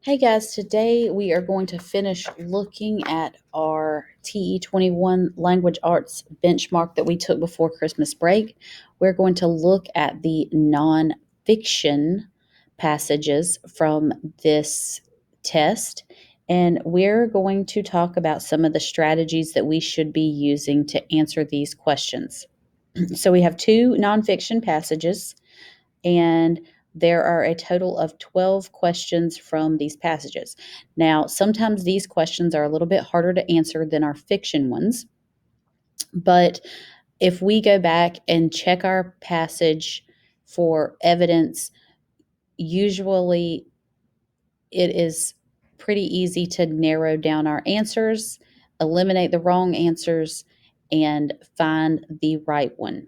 Hey guys, today we are going to finish looking at our TE21 language arts benchmark that we took before Christmas break. We're going to look at the nonfiction passages from this test, and we're going to talk about some of the strategies that we should be using to answer these questions. So we have two nonfiction passages, and there are a total of 12 questions from these passages. Now, sometimes these questions are a little bit harder to answer than our fiction ones, but if we go back and check our passage for evidence, usually it is pretty easy to narrow down our answers, eliminate the wrong answers, and find the right one.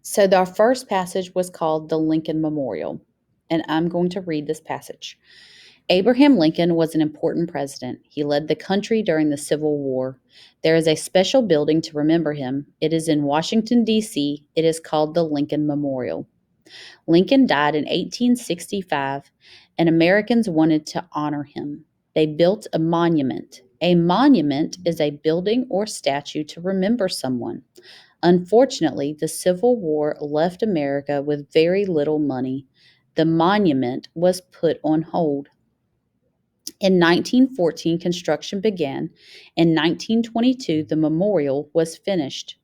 So, our first passage was called the Lincoln Memorial, and I'm going to read this passage. Abraham Lincoln was an important president. He led the country during the Civil War. There is a special building to remember him. It is in Washington, D.C. It is called the Lincoln Memorial. Lincoln died in 1865, and Americans wanted to honor him. They built a monument. A monument is a building or statue to remember someone. Unfortunately, the Civil War left America with very little money. The monument was put on hold. In 1914, construction began. In 1922, the memorial was finished.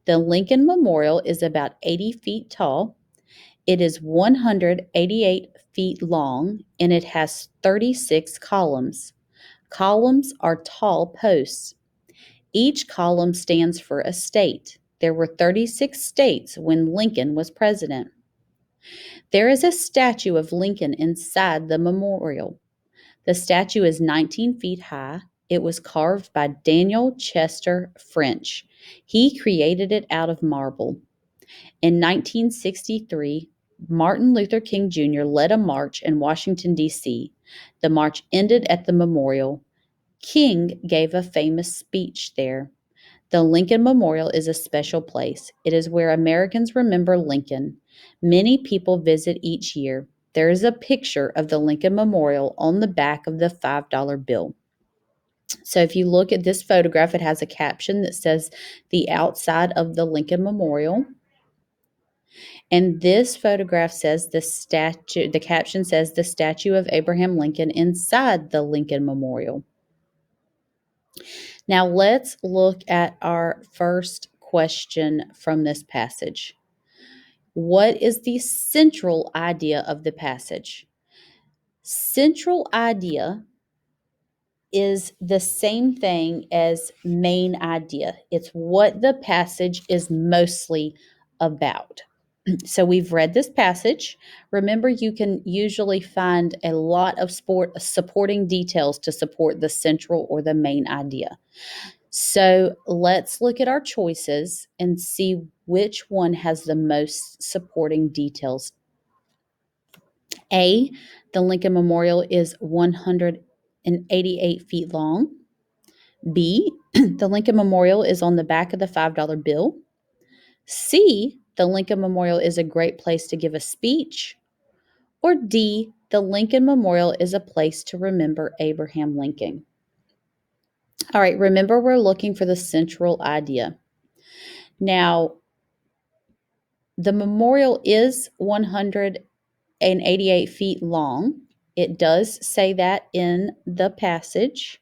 The Lincoln Memorial is about 80 feet tall. It is 188 feet long, and it has 36 columns. Columns are tall posts. Each column stands for a state. There were 36 states when Lincoln was president. There is a statue of Lincoln inside the memorial. The statue is 19 feet high. It was carved by Daniel Chester French. He created it out of marble. In 1963, Martin Luther King Jr. led a march in Washington, D.C. The march ended at the memorial. King gave a famous speech there. The Lincoln Memorial is a special place. It is where Americans remember Lincoln. Many people visit each year. There is a picture of the Lincoln Memorial on the back of the $5 bill. So if you look at this photograph, it has a caption that says the outside of the Lincoln Memorial. And this photograph says the caption says the statue of Abraham Lincoln inside the Lincoln Memorial. Now let's look at our first question from this passage. What is the central idea of the passage? Central idea is the same thing as main idea. It's what the passage is mostly about. So we've read this passage. Remember, you can usually find a lot of supporting details to support the central or the main idea. So let's look at our choices and see which one has the most supporting details. A, the Lincoln Memorial is 188 feet long. B, the Lincoln Memorial is on the back of the $5 bill. C, the Lincoln Memorial is a great place to give a speech. Or D, the Lincoln Memorial is a place to remember Abraham Lincoln. All right, remember we're looking for the central idea. Now, the memorial is 188 feet long. It does say that in the passage,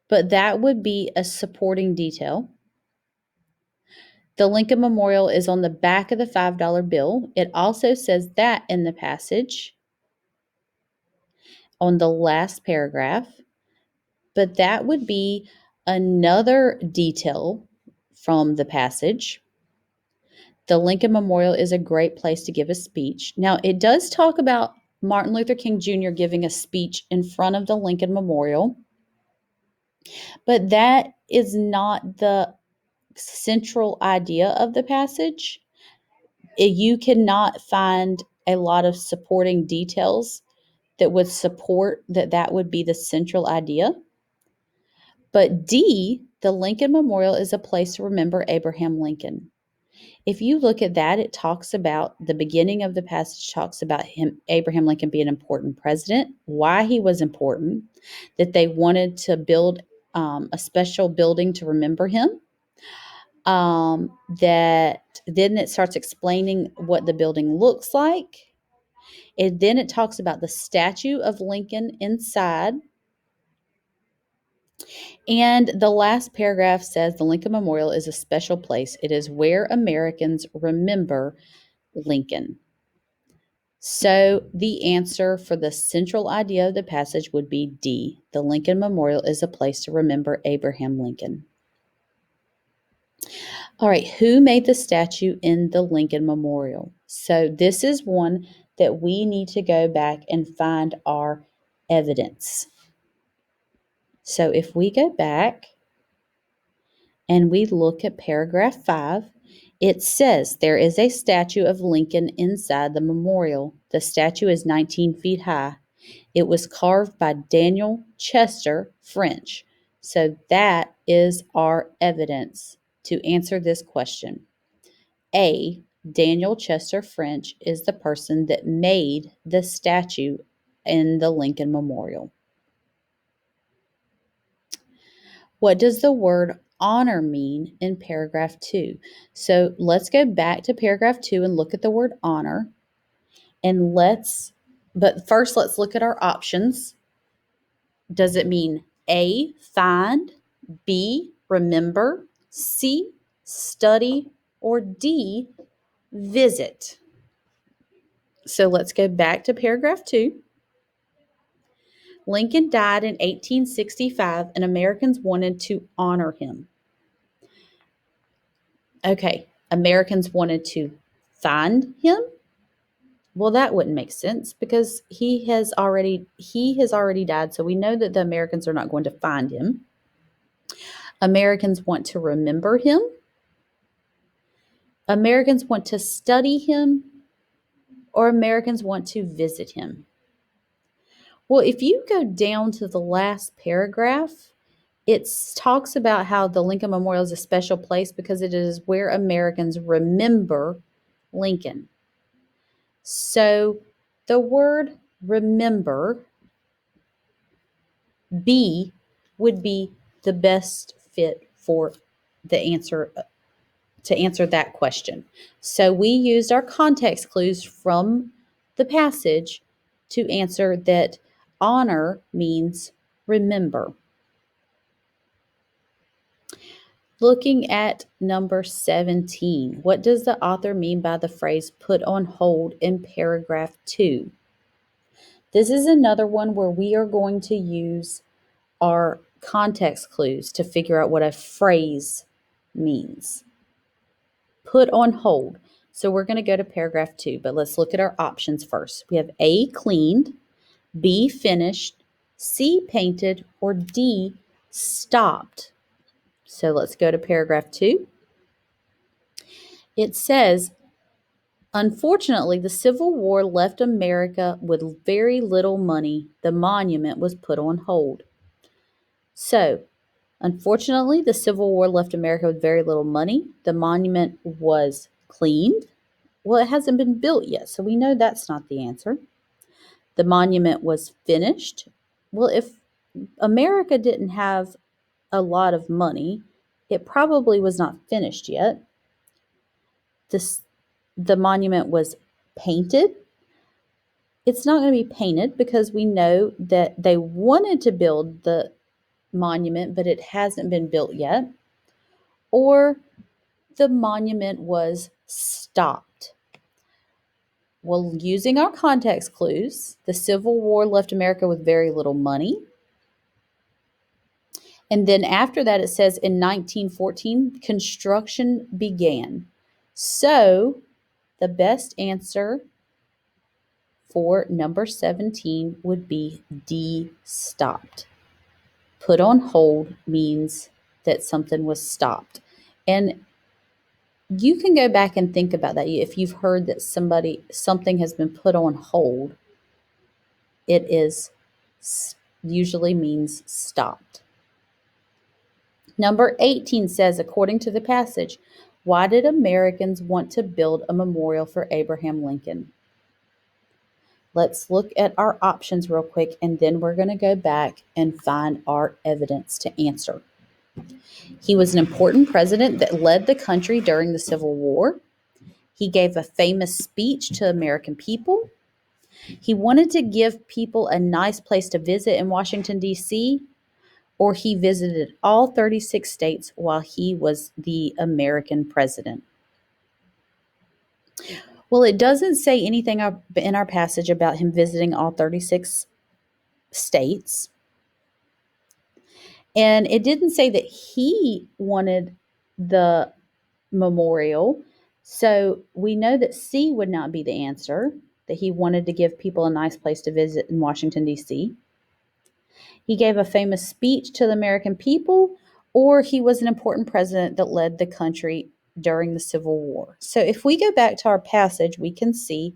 but that would be a supporting detail. The Lincoln Memorial is on the back of the $5 bill. It also says that in the passage on the last paragraph, but that would be another detail from the passage. The Lincoln Memorial is a great place to give a speech. Now, it does talk about Martin Luther King Jr. giving a speech in front of the Lincoln Memorial, but that is not the central idea of the passage. You cannot find a lot of supporting details that would support that would be the central idea. But D, the Lincoln Memorial is a place to remember Abraham Lincoln. If you look at that, it talks about the beginning of the passage, talks about Abraham Lincoln being an important president, why he was important, that they wanted to build a special building to remember him. That then it starts explaining what the building looks like. And then it talks about the statue of Lincoln inside. And the last paragraph says the Lincoln Memorial is a special place. It is where Americans remember Lincoln. So the answer for the central idea of the passage would be D. The Lincoln Memorial is a place to remember Abraham Lincoln. All right, who made the statue in the Lincoln Memorial? So this is one that we need to go back and find our evidence. So if we go back and we look at paragraph 5, it says there is a statue of Lincoln inside the memorial. The statue is 19 feet high. It was carved by Daniel Chester French. So that is our evidence to answer this question. A. Daniel Chester French is the person that made the statue in the Lincoln Memorial. What does the word honor mean in paragraph 2? So let's go back to paragraph 2 and look at the word honor. But first let's look at our options. Does it mean A, find, B, remember, C, study, or D, visit? So let's go back to paragraph 2. Lincoln died in 1865 and Americans wanted to honor him. Okay, Americans wanted to find him? Well, that wouldn't make sense because he has already died, so we know that the Americans are not going to find him. Americans want to remember him. Americans want to study him, or Americans want to visit him. Well, if you go down to the last paragraph, it talks about how the Lincoln Memorial is a special place because it is where Americans remember Lincoln. So the word remember, B, would be the best fit for the answer to answer that question. So we used our context clues from the passage to answer that honor means remember. Looking at number 17, what does the author mean by the phrase put on hold in paragraph 2? This is another one where we are going to use our context clues to figure out what a phrase means. Put on hold. So we're going to go to paragraph 2, but let's look at our options first. We have A, cleaned, B, finished, C, painted, or D, stopped. So let's go to paragraph 2. It says, unfortunately, the Civil War left America with very little money. The monument was put on hold. So, unfortunately, the Civil War left America with very little money. The monument was cleaned. Well, it hasn't been built yet, so we know that's not the answer. The monument was finished. Well, if America didn't have a lot of money, it probably was not finished yet. The monument was painted. It's not going to be painted because we know that they wanted to build the monument, but it hasn't been built yet. Or the monument was stopped. Well, using our context clues, the Civil War left America with very little money. And then after that, it says in 1914, construction began. So the best answer for number 17 would be D, stopped. Put on hold means that something was stopped. And you can go back and think about that. If you've heard that something has been put on hold, it is usually means stopped. Number 18 says, according to the passage, Why did Americans want to build a memorial for Abraham Lincoln? Let's look at our options real quick, and then we're going to go back and find our evidence to answer. He was an important president that led the country during the Civil War. He gave a famous speech to American people. He wanted to give people a nice place to visit in Washington, D.C., or he visited all 36 states while he was the American president. Well, it doesn't say anything in our passage about him visiting all 36 states. And it didn't say that he wanted the memorial. So we know that C would not be the answer, that he wanted to give people a nice place to visit in Washington, D.C. He gave a famous speech to the American people, or he was an important president that led the country during the Civil War. So if we go back to our passage, we can see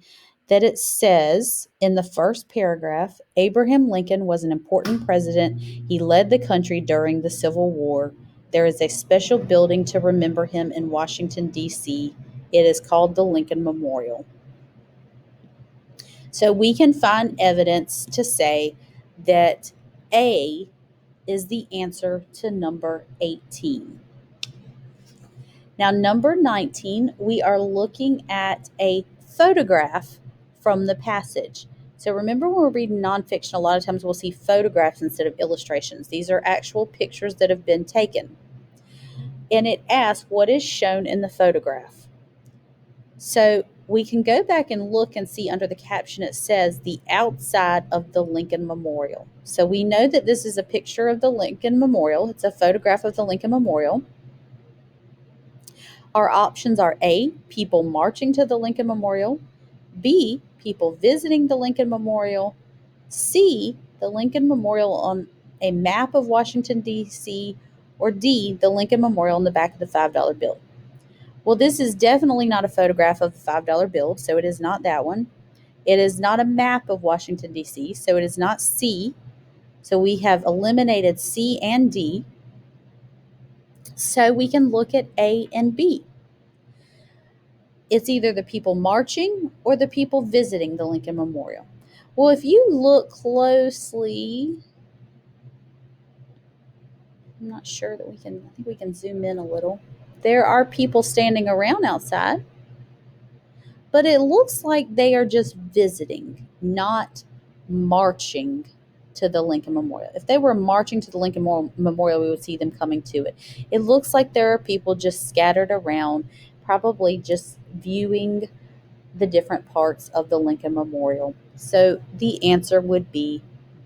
that it says in the first paragraph, Abraham Lincoln was an important president. He led the country during the Civil War. There is a special building to remember him in Washington, D.C. It is called the Lincoln Memorial. So we can find evidence to say that A is the answer to number 18. Now, number 19, we are looking at a photograph from the passage. So remember, when we're reading nonfiction, a lot of times we'll see photographs instead of illustrations. These are actual pictures that have been taken. And it asks, what is shown in the photograph? So we can go back and look and see under the caption it says the outside of the Lincoln Memorial. So we know that this is a picture of the Lincoln Memorial. It's a photograph of the Lincoln Memorial. Our options are A, people marching to the Lincoln Memorial, B, people visiting the Lincoln Memorial, C, the Lincoln Memorial on a map of Washington, D.C., or D, the Lincoln Memorial on the back of the $5 bill. Well, this is definitely not a photograph of the $5 bill, so it is not that one. It is not a map of Washington, D.C., so it is not C. So we have eliminated C and D. So we can look at A and B. It's either the people marching or the people visiting the Lincoln Memorial. Well, if you look closely, I'm not sure that I think we can zoom in a little. There are people standing around outside, but it looks like they are just visiting, not marching to the Lincoln Memorial. If they were marching to the Lincoln Memorial, we would see them coming to it. It looks like there are people just scattered around, probably just viewing the different parts of the Lincoln Memorial. So the answer would be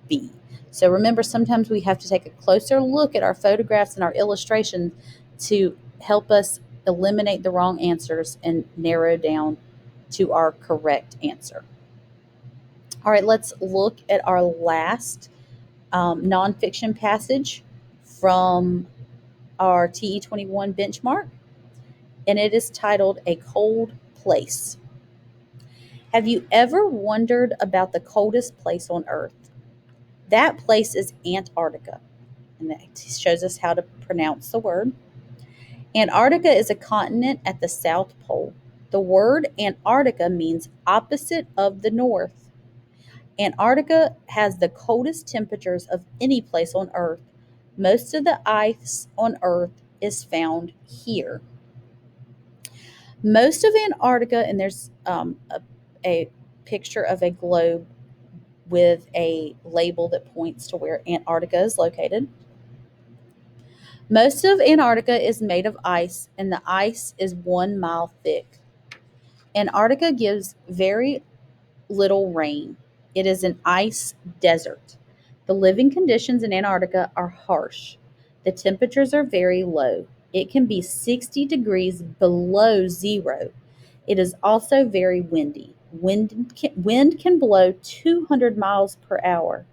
B. So remember, sometimes we have to take a closer look at our photographs and our illustrations to help us eliminate the wrong answers and narrow down to our correct answer. All right, let's look at our last nonfiction passage from our TE21 benchmark, and it is titled A Cold Place. Have you ever wondered about the coldest place on Earth? That place is Antarctica, and that shows us how to pronounce the word. Antarctica is a continent at the South Pole. The word Antarctica means opposite of the North. Antarctica has the coldest temperatures of any place on Earth. Most of the ice on Earth is found here. Most of Antarctica, and there's a picture of a globe with a label that points to where Antarctica is located. Most of Antarctica is made of ice, and the ice is 1 mile thick. Antarctica gives very little rain. It is an ice desert. The living conditions in Antarctica are harsh. The temperatures are very low. It can be 60 degrees below zero. It is also very windy. Wind can blow 200 miles per hour.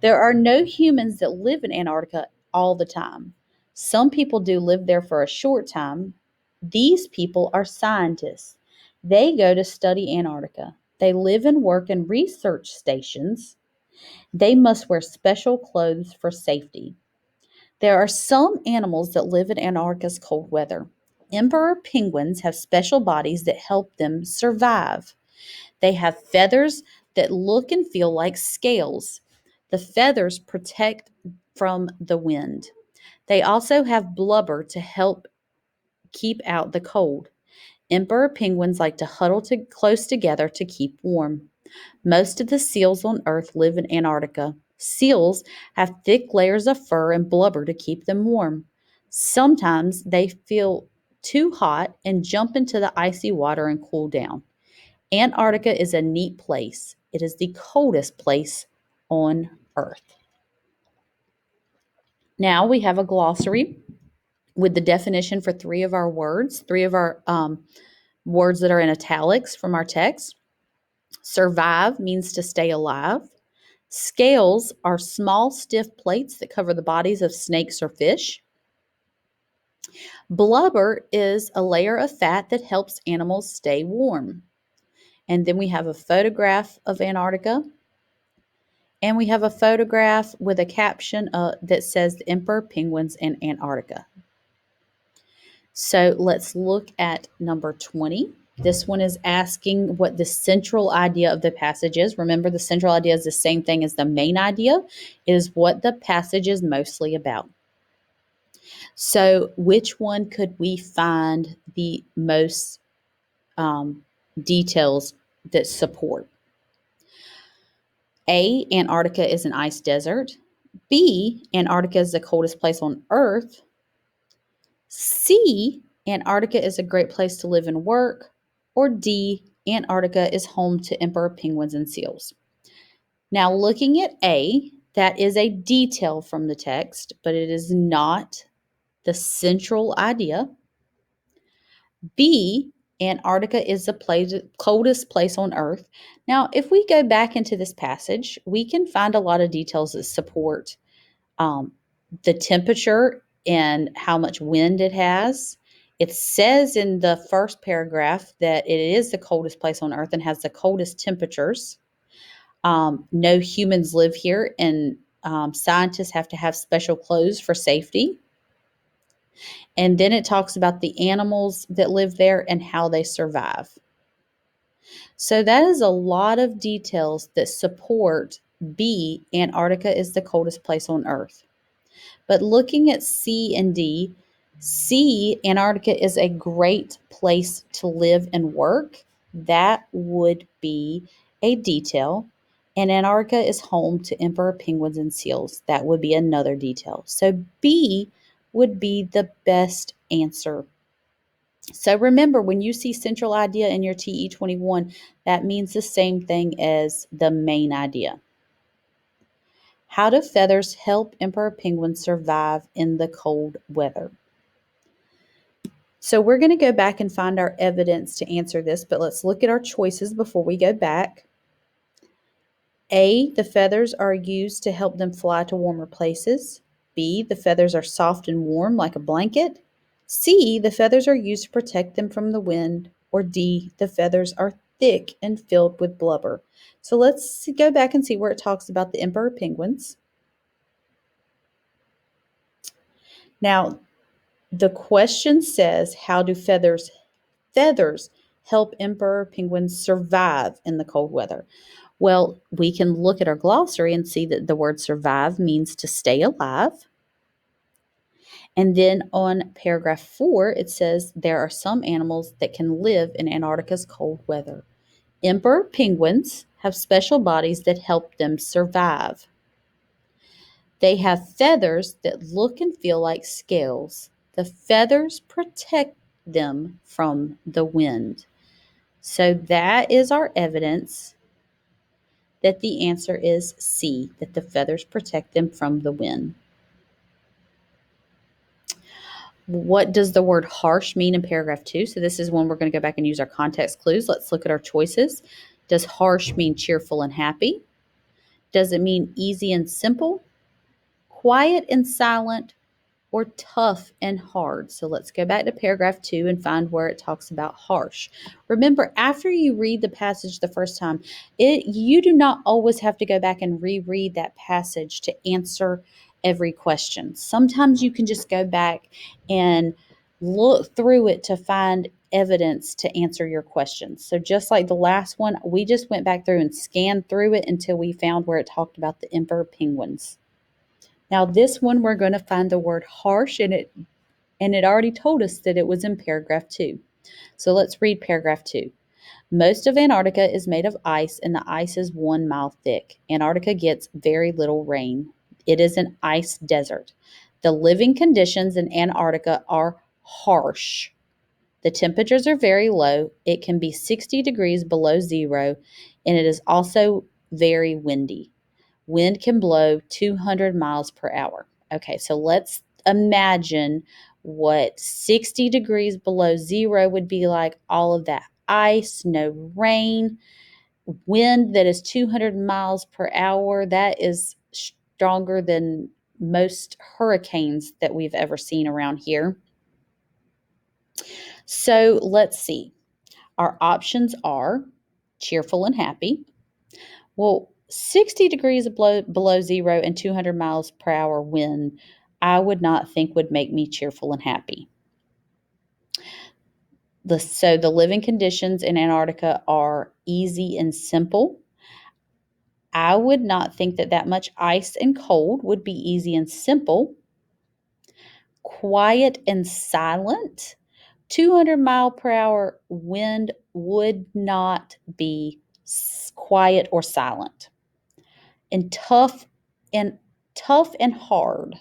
There are no humans that live in Antarctica all the time. Some people do live there for a short time. These people are scientists. They go to study Antarctica. They live and work in research stations. They must wear special clothes for safety. There are some animals that live in Antarctica's cold weather. Emperor penguins have special bodies that help them survive. They have feathers that look and feel like scales. The feathers protect from the wind. They also have blubber to help keep out the cold. Emperor penguins like to huddle close together to keep warm. Most of the seals on Earth live in Antarctica. Seals have thick layers of fur and blubber to keep them warm. Sometimes they feel too hot and jump into the icy water and cool down. Antarctica is a neat place. It is the coldest place on Earth. Now we have a glossary with the definition for three of our words, three of our words that are in italics from our text. Survive means to stay alive. Scales are small, stiff plates that cover the bodies of snakes or fish. Blubber is a layer of fat that helps animals stay warm. And then we have a photograph of Antarctica. And we have a photograph with a caption that says the Emperor penguins in Antarctica. So let's look at number 20. This one is asking what the central idea of the passage is. Remember, the central idea is the same thing as the main idea. It is what the passage is mostly about. So which one could we find the most details that support? A, Antarctica is an ice desert. B, Antarctica is the coldest place on Earth. C, Antarctica is a great place to live and work. Or D, Antarctica is home to emperor penguins and seals. Now, looking at A, that is a detail from the text, but it is not the central idea. B, Antarctica is the coldest place on Earth. Now, if we go back into this passage, we can find a lot of details that support the temperature and how much wind it has. It says in the first paragraph that it is the coldest place on Earth and has the coldest temperatures. No humans live here, and scientists have to have special clothes for safety. And then it talks about the animals that live there and how they survive. So that is a lot of details that support B, Antarctica is the coldest place on Earth. But looking at C and D, C, Antarctica is a great place to live and work. That would be a detail. And Antarctica is home to emperor penguins and seals. That would be another detail. So B would be the best answer. So remember, when you see central idea in your TE21, that means the same thing as the main idea. How do feathers help emperor penguins survive in the cold weather? So we're going to go back and find our evidence to answer this, but let's look at our choices before we go back. A, the feathers are used to help them fly to warmer places. B, the feathers are soft and warm like a blanket. C, the feathers are used to protect them from the wind. Or D, the feathers are thick and filled with blubber. So let's go back and see where it talks about the emperor penguins. Now, the question says, how do feathers help emperor penguins survive in the cold weather? Well, we can look at our glossary and see that the word survive means to stay alive. And then on paragraph 4, it says there are some animals that can live in Antarctica's cold weather. Emperor penguins have special bodies that help them survive. They have feathers that look and feel like scales. The feathers protect them from the wind. So that is our evidence that the answer is C, that the feathers protect them from the wind. What does the word harsh mean in paragraph 2? So this is when we're going to go back and use our context clues. Let's look at our choices. Does harsh mean cheerful and happy? Does it mean easy and simple? Quiet and silent? Or tough and hard? So let's go back to paragraph 2 and find where it talks about harsh. Remember, after you read the passage the first time, you do not always have to go back and reread that passage to answer every question. Sometimes you can just go back and Look through it to find evidence to answer your questions. So just like the last one, we just went back through and scanned through it until we found where it talked about the emperor penguins. Now this one we're going to find the word harsh, and it already told us that it was in paragraph 2. So let's read paragraph 2. Most of Antarctica is made of ice, and the ice is 1 mile thick. Antarctica gets very little rain. It is an ice desert. The living conditions in Antarctica are harsh. The temperatures are very low. It can be 60 degrees below zero, and it is also very windy. Wind can blow 200 miles per hour. Okay, so let's imagine what 60 degrees below zero would be like. All of that ice, no rain, wind that is 200 miles per hour. That is stronger than most hurricanes that we've ever seen around here. So let's see. Our options are cheerful and happy. Well, 60 degrees below zero and 200 miles per hour wind, I would not think would make me cheerful and happy. So the living conditions in Antarctica are easy and simple. I would not think that much ice and cold would be easy and simple. Quiet and silent. 200 mile per hour wind would not be quiet or silent. And tough and hard.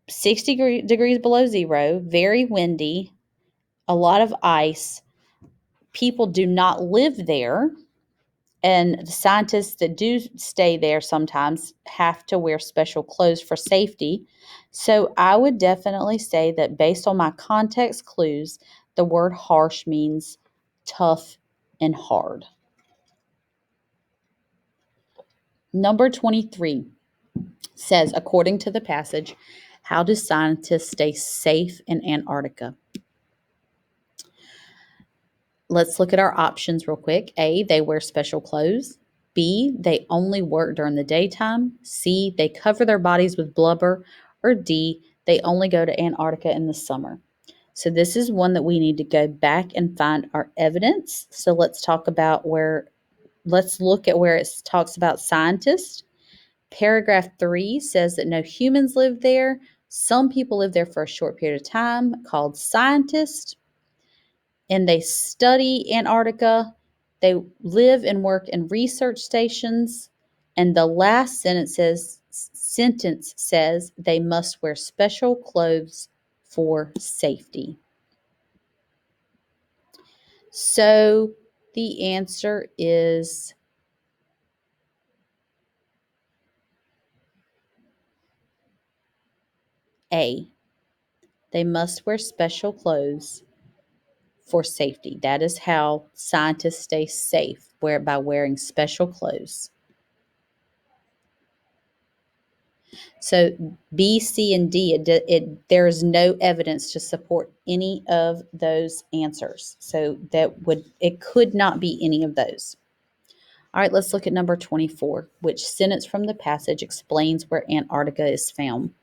60 degrees below zero, very windy, a lot of ice. People do not live there, and the scientists that do stay there sometimes have to wear special clothes for safety. So I would definitely say that based on my context clues, the word harsh means tough and hard. Number 23 says, according to the passage, how do scientists stay safe in Antarctica? Let's look at our options real quick. A, they wear special clothes. B, they only work during the daytime. C, they cover their bodies with blubber. Or D, they only go to Antarctica in the summer. So this is one that we need to go back and find our evidence. So let's look at where it talks about scientists. Paragraph 3 says that no humans live there. Some people live there for a short period of time, called scientists, and they study Antarctica. They live and work in research stations. And the last sentence says they must wear special clothes for safety. So the answer is A. They must wear special clothes for safety. That is how scientists stay safe, by wearing special clothes. So B, C, and D, there is no evidence to support any of those answers. So it could not be any of those. All right, let's look at number 24. Which sentence from the passage explains where Antarctica is found?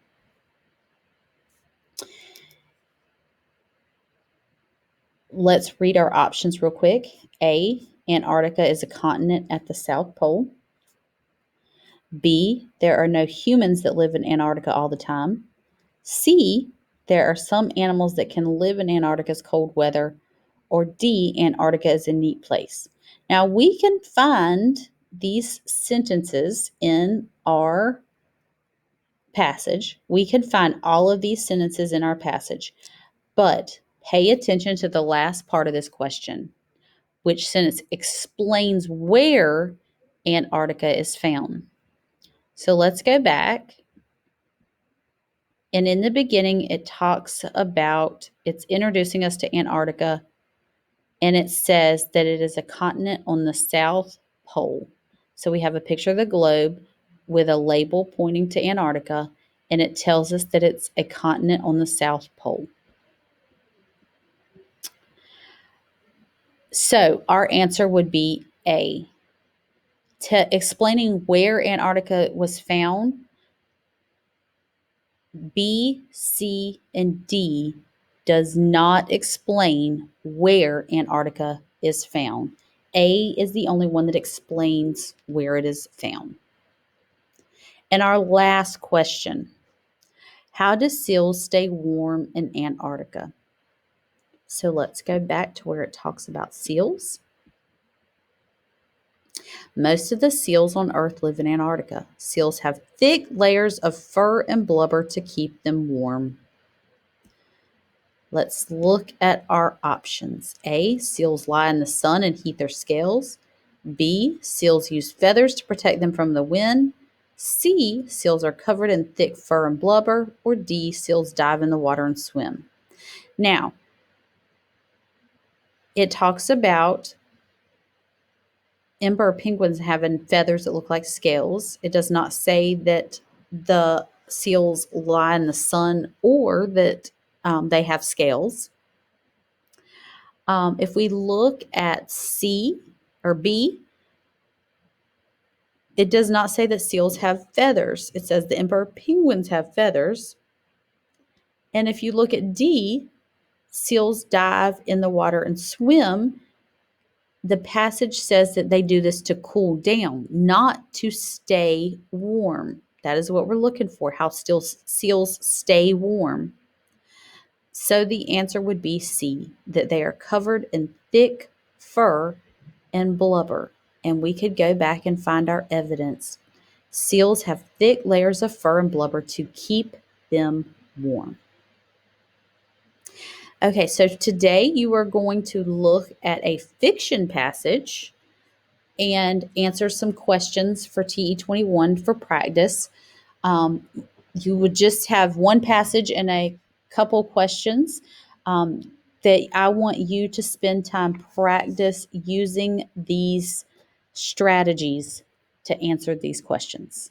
Let's read our options real quick. A, Antarctica is a continent at the South Pole. B, there are no humans that live in Antarctica all the time. C, there are some animals that can live in Antarctica's cold weather. Or D, Antarctica is a neat place. Now, we can find these sentences in our passage. We can find all of these sentences in our passage. But pay attention to the last part of this question. Which sentence explains where Antarctica is found? So let's go back. And in the beginning, it's introducing us to Antarctica, and it says that it is a continent on the South Pole. So we have a picture of the globe with a label pointing to Antarctica, and it tells us that it's a continent on the South Pole. So our answer would be A. Explaining where Antarctica was found, B, C, and D does not explain where Antarctica is found. A is the only one that explains where it is found. And our last question, how do seals stay warm in Antarctica? So let's go back to where it talks about seals. Most of the seals on Earth live in Antarctica. Seals have thick layers of fur and blubber to keep them warm. Let's look at our options. A, seals lie in the sun and heat their scales. B, seals use feathers to protect them from the wind. C, seals are covered in thick fur and blubber. Or D, seals dive in the water and swim. Now, it talks about emperor penguins having feathers that look like scales. It does not say that the seals lie in the sun or that they have scales. If we look at C or B, it does not say that seals have feathers. It says the emperor penguins have feathers. And if you look at D, seals dive in the water and swim. The passage says that they do this to cool down, not to stay warm. That is what we're looking for, how seals stay warm. So the answer would be C, that they are covered in thick fur and blubber. And we could go back and find our evidence. Seals have thick layers of fur and blubber to keep them warm. Okay, so today you are going to look at a fiction passage and answer some questions for TE21 for practice. You would just have one passage and a couple questions that I want you to spend time practice using these strategies to answer these questions.